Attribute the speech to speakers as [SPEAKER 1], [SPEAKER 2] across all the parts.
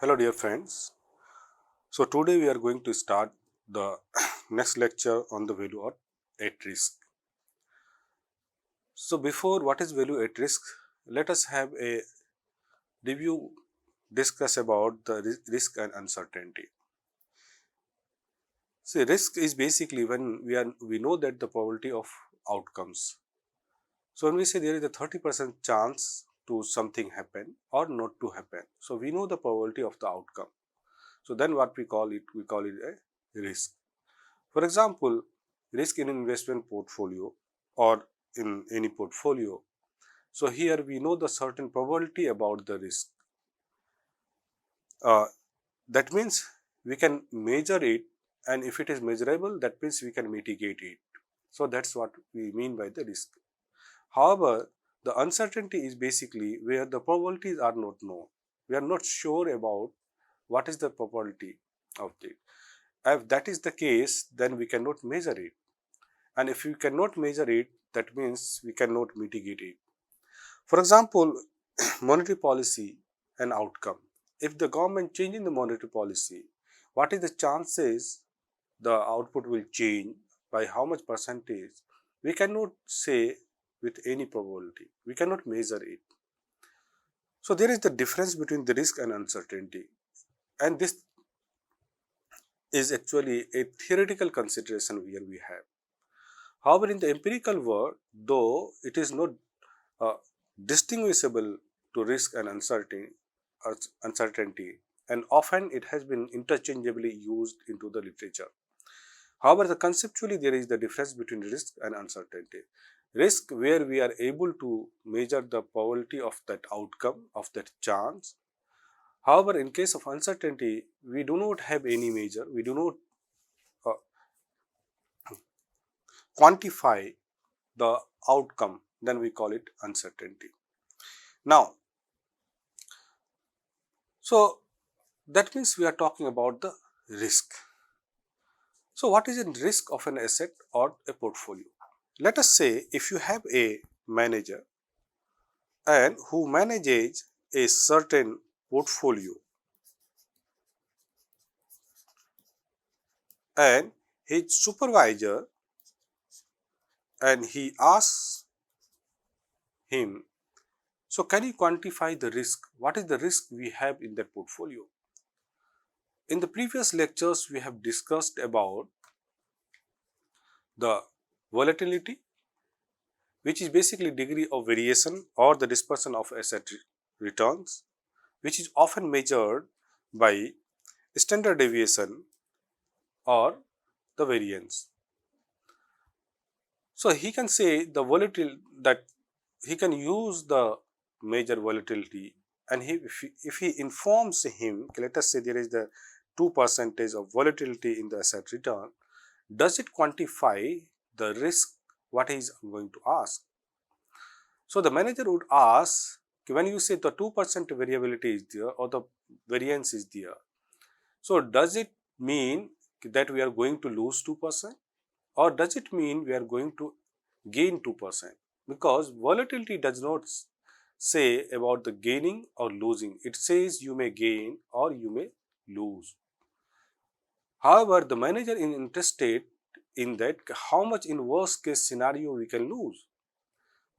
[SPEAKER 1] Hello dear friends. So today we are going to start the next lecture on the value at risk. So before what is value at risk, let us have a review discuss about the risk and uncertainty. See, risk is basically when we know that the probability of outcomes. So when we say there is a 30% chance to something happen or not to happen, so we know the probability of the outcome. So then what we call it a risk. For example, risk in investment portfolio or in any portfolio. So here we know the certain probability about the risk. Uh, that means we can measure it, and if it is measurable, that means we can mitigate it. So that's what we mean by the risk. However, the uncertainty is basically where the probabilities are not known. We are not sure about what is the probability of it. If that is the case, then we cannot measure it. And if we cannot measure it, that means we cannot mitigate it. For example, monetary policy and outcome. If the government changing the monetary policy, what is the chances the output will change by how much percentage? We cannot say with any probability. We cannot measure it. So there is the difference between the risk and uncertainty. And this is actually a theoretical consideration here we have. However, in the empirical world, though it is not uh, distinguishable to risk and uncertainty, and often it has been interchangeably used into the literature. However, conceptually there is the difference between risk and uncertainty. Risk, where we are able to measure the probability of that outcome, of that chance. However, in case of uncertainty, we do not have any measure, we do not uh, quantify the outcome, then we call it uncertainty. Now, so that means we are talking about the risk. So what is the risk of an asset or a portfolio? Let us say if you have a manager and who manages a certain portfolio, and his supervisor, and he asks him, so can you quantify the risk? What is the risk we have in that portfolio? In the previous lectures, we have discussed about the volatility, which is basically degree of variation or the dispersion of asset returns, which is often measured by standard deviation or the variance. So he can say the volatility, that he can use the measure volatility, and if he informs him, let us say there is the 2% of volatility in the asset return, does it quantify the risk what he is going to ask? So the manager would ask, when you say the 2% variability is there or the variance is there, so does it mean that we are going to lose 2%, or does it mean we are going to gain 2%? Because volatility does not say about the gaining or losing. It says you may gain or you may lose. However, the manager is interested in that how much in worst case scenario we can lose.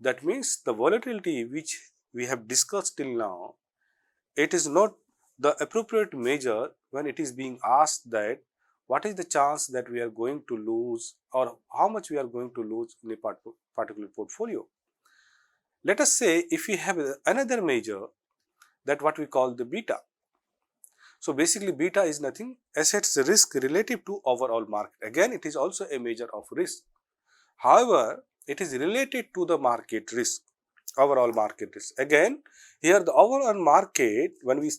[SPEAKER 1] That means the volatility which we have discussed till now, it is not the appropriate measure when it is being asked that what is the chance that we are going to lose or how much we are going to lose in a particular portfolio. Let us say if we have another measure, that what we call the beta. So basically beta is nothing, assets risk relative to overall market. Again, it is also a measure of risk. However, it is related to the market risk, overall market risk. Again, here the overall market, when we,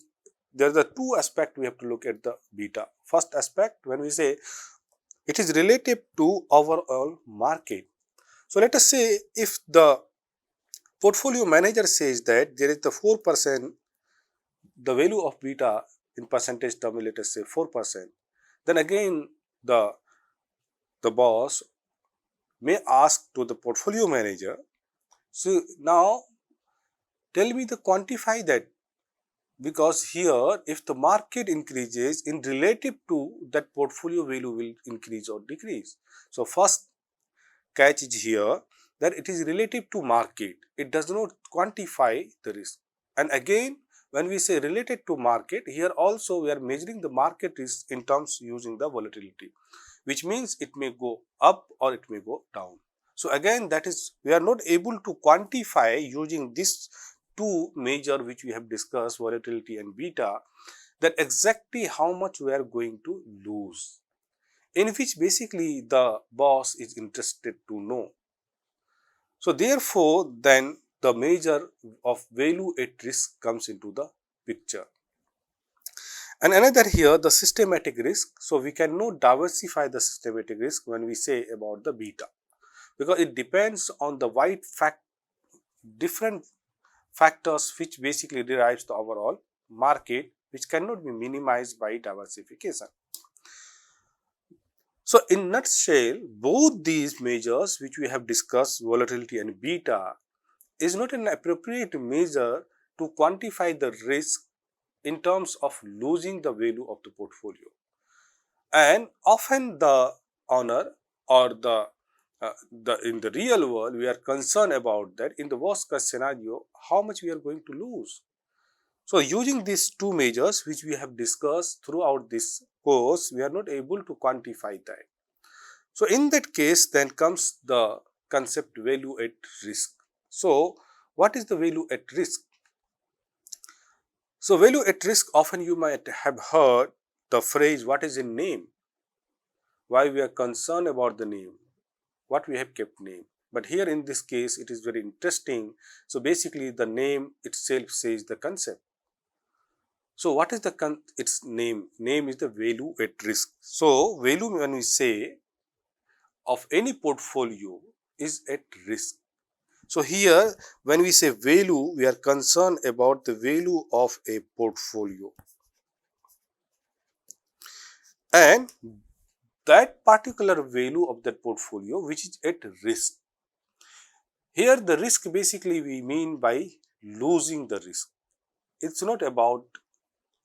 [SPEAKER 1] there are the two aspects we have to look at the beta. First aspect, when we say it is relative to overall market. So let us say if the portfolio manager says that there is the 4%, the value of beta in percentage term, let us say 4%, then again the boss may ask to the portfolio manager, so now tell me the quantify that because here if the market increases in relative to that, portfolio value will increase or decrease. So, first catch is here that it is relative to market, it does not quantify the risk. And again, when we say related to market, here also we are measuring the market risk in terms using the volatility, which means it may go up or it may go down. So, again that is we are not able to quantify using this two measure which we have discussed, volatility and beta, that exactly how much we are going to lose, in which basically the boss is interested to know. So, therefore, then the measure of value at risk comes into the picture. And another here, the systematic risk. So, we cannot diversify the systematic risk when we say about the beta, because it depends on the different factors which basically derives the overall market, which cannot be minimized by diversification. So, in nutshell, both these measures which we have discussed, volatility and beta, is not an appropriate measure to quantify the risk in terms of losing the value of the portfolio. And often the owner or the in the real world, we are concerned about that in the worst case scenario, how much we are going to lose. So, using these two measures which we have discussed throughout this course, we are not able to quantify that. So, in that case, then comes the concept value at risk. So, what is the value at risk? So, value at risk, often you might have heard the phrase, what is in name? Why we are concerned about the name? What we have kept name? But here in this case, it is very interesting. So, basically the name itself says the concept. So, what is its name? Name is the value at risk. So, value when we say of any portfolio is at risk. So, here when we say value, we are concerned about the value of a portfolio, and that particular value of that portfolio which is at risk. Here the risk basically we mean by losing the risk. It is not about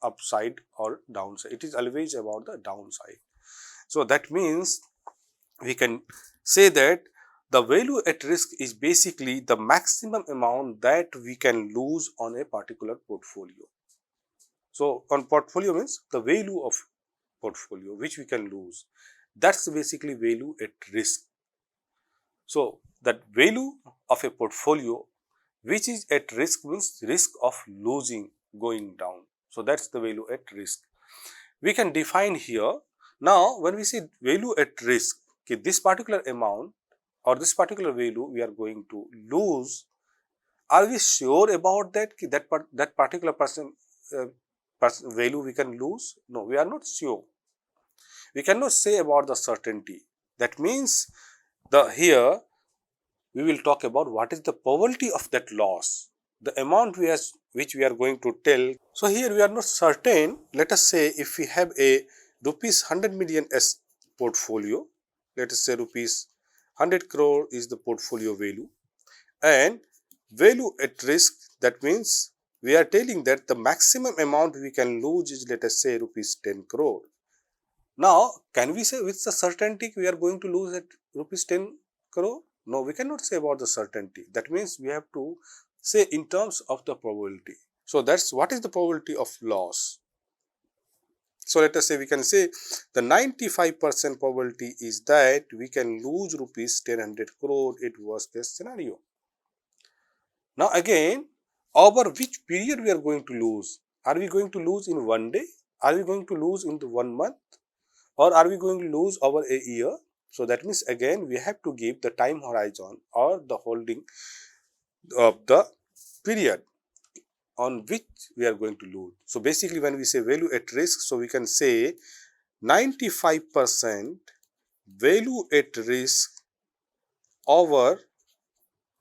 [SPEAKER 1] upside or downside, it is always about the downside. So, that means we can say that the value at risk is basically the maximum amount that we can lose on a particular portfolio. So, on portfolio means the value of portfolio which we can lose, that is basically value at risk. So, that value of a portfolio which is at risk means risk of losing, going down. So, that is the value at risk. We can define here. Now, when we say value at risk, okay, this particular amount or this particular value we are going to lose, are we sure about that that particular value we can lose? No, we are not sure. We cannot say about the certainty. That means here we will talk about what is the probability of that loss, the amount which we are going to tell. So, here we are not certain. Let us say if we have a rupees 100 million S portfolio, let us say rupees 100 crore is the portfolio value, and value at risk, that means we are telling that the maximum amount we can lose is, let us say, rupees 10 crore. Now, can we say with the certainty we are going to lose at rupees 10 crore? No, we cannot say about the certainty. That means we have to say in terms of the probability. So, that is what is the probability of loss. So, let us say we can say the 95% probability is that we can lose rupees 1000 crore at worst case scenario. Now, again, over which period we are going to lose? Are we going to lose in one day? Are we going to lose in the 1 month? Or are we going to lose over a year? So, that means again we have to give the time horizon or the holding of the period on which we are going to lose. So, basically when we say value at risk, so we can say 95% value at risk over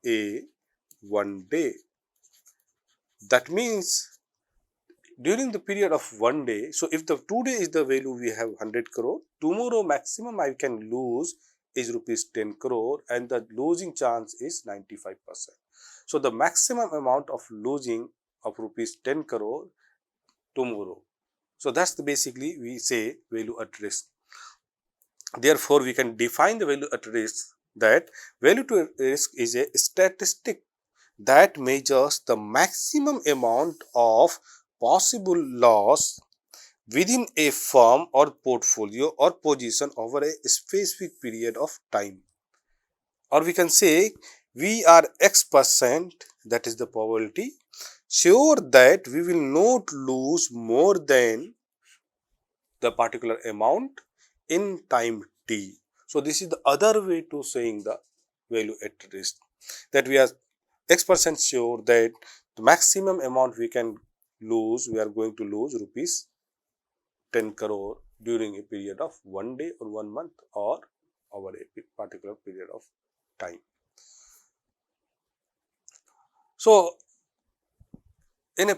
[SPEAKER 1] a 1 day. That means during the period of 1 day, so if the today is the value we have 100 crore, tomorrow maximum I can lose is rupees 10 crore and the losing chance is 95%. So, the maximum amount of losing of rupees 10 crore, tomorrow. So that's the basically we say value at risk. Therefore, we can define the value at risk that value to risk is a statistic that measures the maximum amount of possible loss within a firm or portfolio or position over a specific period of time. Or we can say we are X%, that is the probability, sure that we will not lose more than the particular amount in time t. So this is the other way to saying the value at risk, that we are X% sure that the maximum amount we can lose, we are going to lose rupees 10 crore during a period of 1 day or 1 month or over a particular period of time. So in a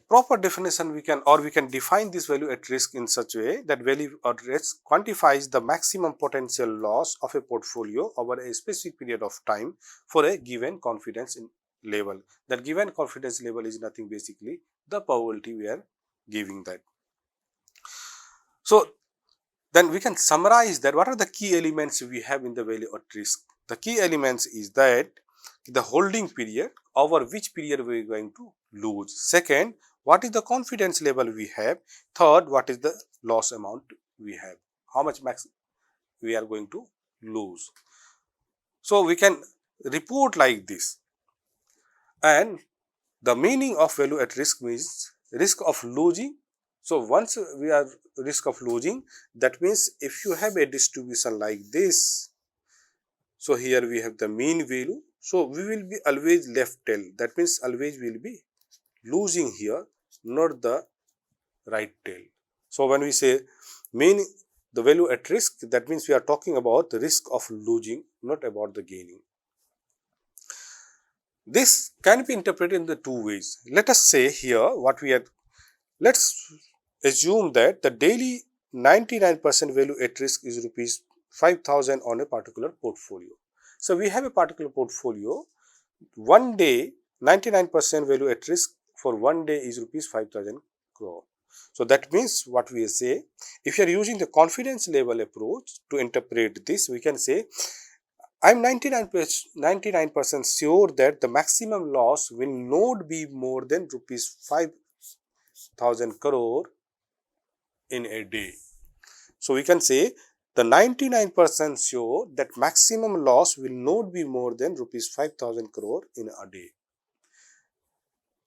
[SPEAKER 1] proper definition, we can define this value at risk in such a way that value at risk quantifies the maximum potential loss of a portfolio over a specific period of time for a given confidence level. That given confidence level is nothing, basically the probability we are giving that. So then we can summarize that what are the key elements we have in the value at risk. The key elements is that the holding period, over which period we are going to lose. Second, what is the confidence level we have. Third, what is the loss amount we have, how much max we are going to lose. So we can report like this, and the meaning of value at risk means risk of losing. So once we are risk of losing, that means if you have a distribution like this, so here we have the mean value, so we will be always left tail, that means always we will be losing here, not the right tail. So when we say mean the value at risk, that means we are talking about the risk of losing, not about the gaining. This can be interpreted in the two ways. Let us say here what we are, let's assume that the daily 99% value at risk is rupees 5,000 on a particular portfolio. So we have a particular portfolio, one day 99% value at risk for 1 day is rupees 5,000 crore. So that means what we say, if you are using the confidence level approach to interpret this, we can say I am 99% sure that the maximum loss will not be more than rupees 5,000 crore in a day. So we can say the 99% sure that maximum loss will not be more than rupees 5,000 crore in a day.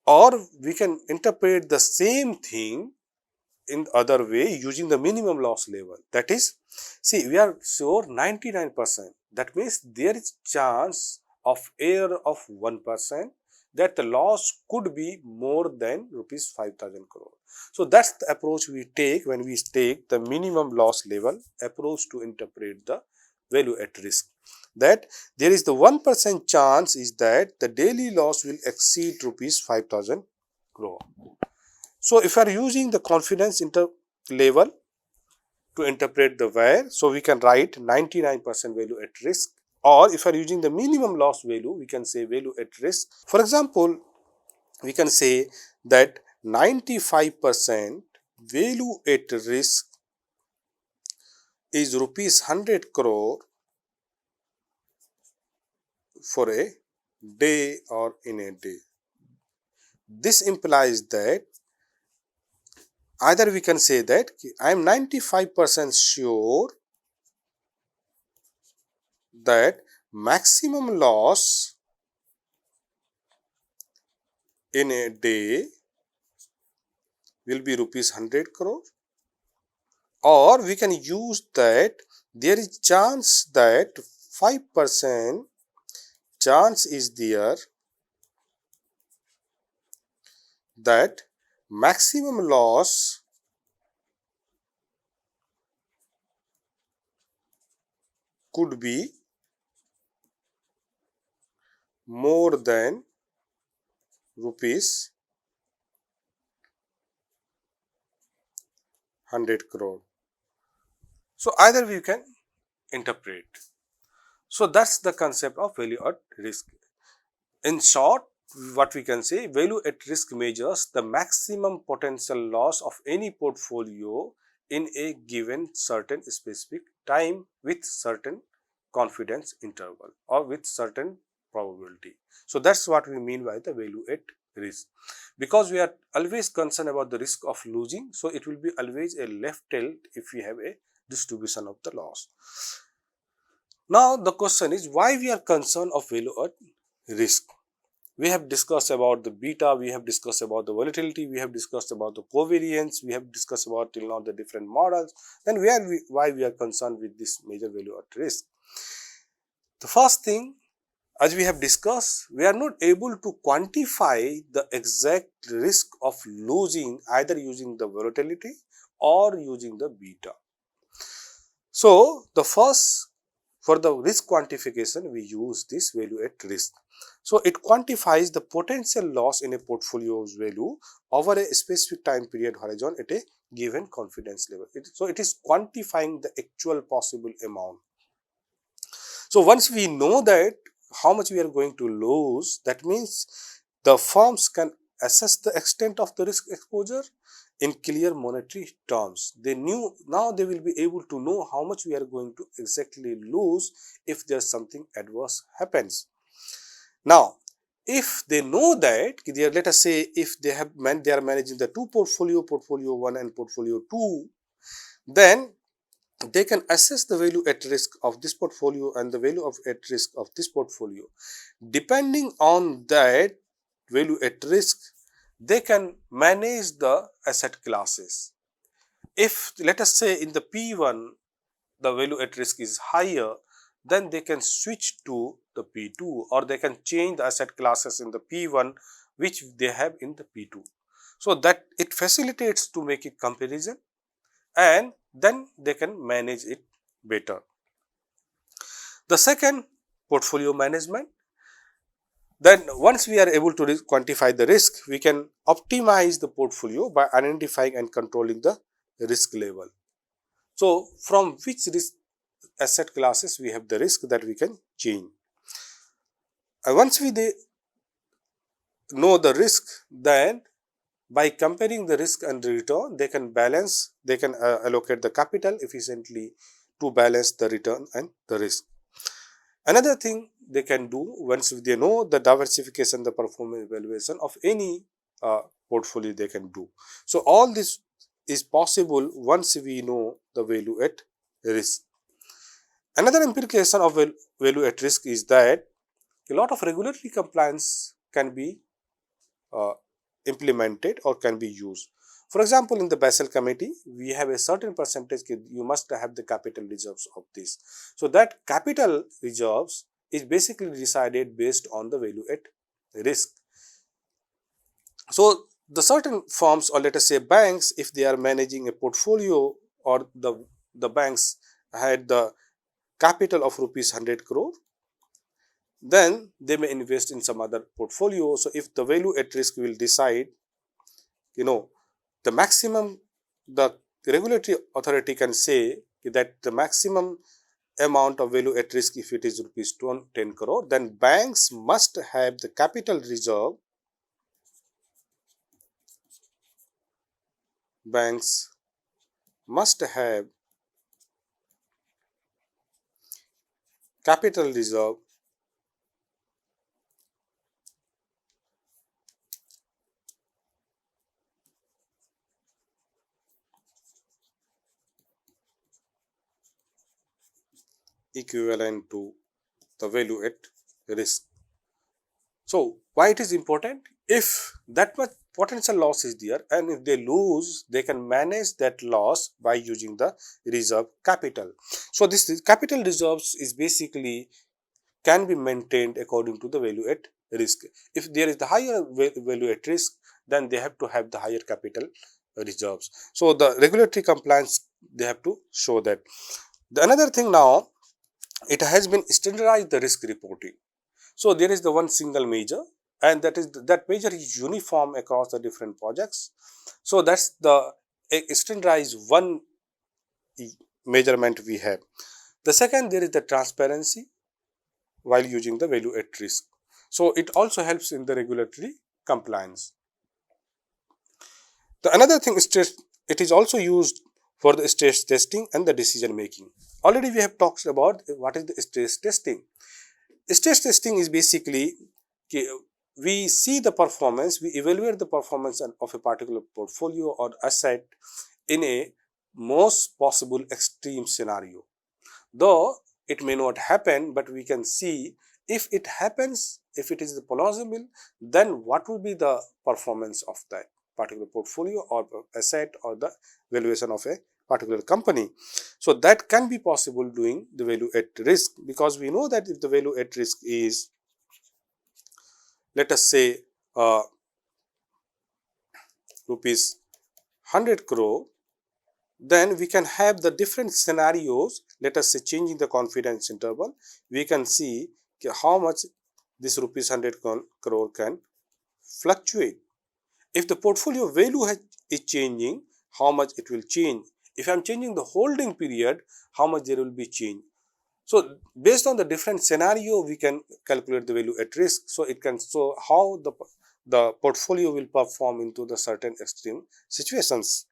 [SPEAKER 1] Or we can interpret the same thing in other way using the minimum loss level. That is, see, we are sure 99%. That means there is chance of error of 1% that the loss could be more than rupees 5,000 crore. So that's the approach we take when we take the minimum loss level approach to interpret the value at risk. That there is the 1% chance is that the daily loss will exceed rupees 5,000 crore. So if you are using the confidence level to interpret the VAR, so we can write 99% value at risk, or if you are using the minimum loss value, we can say value at risk. For example, we can say that 95% value at risk is rupees 100 crore for a day or in a day. This implies that either we can say that I am 95% sure that maximum loss in a day will be rupees 100 crore, or we can use that there is chance that 5% chance is there that maximum loss could be more than rupees 100 crore. So either we can interpret. So that's the concept of value at risk. In short, what we can say, value at risk measures the maximum potential loss of any portfolio in a given certain specific time with certain confidence interval or with certain probability. So that's what we mean by the value at risk. Because we are always concerned about the risk of losing, so it will be always a left tail if we have a distribution of the loss. Now the question is, why we are concerned of value at risk? We have discussed about the beta, we have discussed about the volatility, we have discussed about the covariance, we have discussed about till now the different models. Then why we are concerned with this major value at risk? The first thing, as we have discussed, we are not able to quantify the exact risk of losing either using the volatility or using the beta. So the first, for the risk quantification, we use this value at risk. So it quantifies the potential loss in a portfolio's value over a specific time period horizon at a given confidence level. So it is quantifying the actual possible amount. So once we know that how much we are going to lose, that means the firms can assess the extent of the risk exposure in clear monetary terms. Now they will be able to know how much we are going to exactly lose if there's something adverse happens. Now, if they know that, let us say if they are managing the two portfolio 1 and portfolio 2, then they can assess the value at risk of this portfolio and the value of at risk of this portfolio. Depending on that value at risk, they can manage the asset classes. If let us say in the P1 the value at risk is higher, then they can switch to the P2, or they can change the asset classes in the P1 which they have in the P2. So that it facilitates to make a comparison, and then they can manage it better. The second, portfolio management. Then once we are able to quantify the risk, we can optimize the portfolio by identifying and controlling the risk level. So from which risk asset classes we have the risk that we can change. And once we know the risk, then by comparing the risk and the return, they can allocate the capital efficiently to balance the return and the risk. Another thing they can do, once they know the diversification, the performance evaluation of any portfolio they can do. So all this is possible once we know the value at risk. Another implication of value at risk is that a lot of regulatory compliance can be implemented or can be used. For example, in the Basel Committee, we have a certain percentage, you must have the capital reserves of this. So that capital reserves is basically decided based on the value at risk. So the certain firms, or let us say banks, if they are managing a portfolio, or the banks had the capital of rupees 100 crore, then they may invest in some other portfolio. So if the value at risk will decide, the maximum, the regulatory authority can say that the maximum amount of value at risk, if it is rupees 10 crore, then banks must have the capital reserve. Banks must have capital reserve equivalent to the value at risk. So why it is important? If that much potential loss is there, and if they lose, they can manage that loss by using the reserve capital. So this capital reserves is basically can be maintained according to the value at risk. If there is the higher value at risk, then they have to have the higher capital reserves. So the regulatory compliance, they have to show that. The another thing now, it has been standardized the risk reporting. So there is the one single measure, and that measure is uniform across the different projects. So that's the standardized one measurement we have. The second, there is the transparency while using the value at risk. So, it also helps in the regulatory compliance. The another thing is it is also used for the stress testing and the decision making. Already we have talked about what is the stress testing. Stress testing is basically we see the performance, we evaluate the performance of a particular portfolio or asset in a most possible extreme scenario. Though it may not happen, but we can see if it happens, if it is plausible, then what will be the performance of that particular portfolio or asset or the valuation of a particular company. So, that can be possible doing the value at risk, because we know that if the value at risk is, let us say, rupees 100 crore, then we can have the different scenarios. Let us say changing the confidence interval, we can see how much this rupees 100 crore can fluctuate. If the portfolio value is changing, how much it will change. If I am changing the holding period, how much there will be change. So, based on the different scenario, we can calculate the value at risk. So, it can show how the portfolio will perform into the certain extreme situations.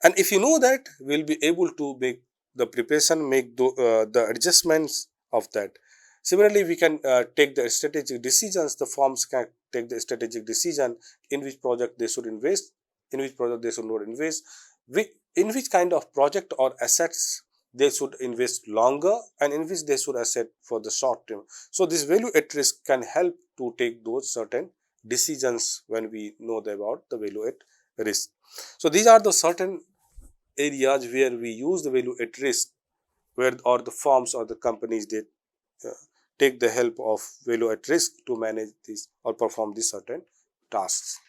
[SPEAKER 1] And if you know that, we will be able to make the preparation, make the adjustments of that. Similarly, we can take the strategic decisions. The firms can take the strategic decision in which project they should invest, in which project they should not invest, in which kind of project or assets they should invest longer, and in which they should asset for the short term. So, this value at risk can help to take those certain decisions when we know about the value at risk. So, these are the certain areas where we use the value at risk, where or the firms or the companies they uh, take the help of value at risk to manage this or perform these certain tasks.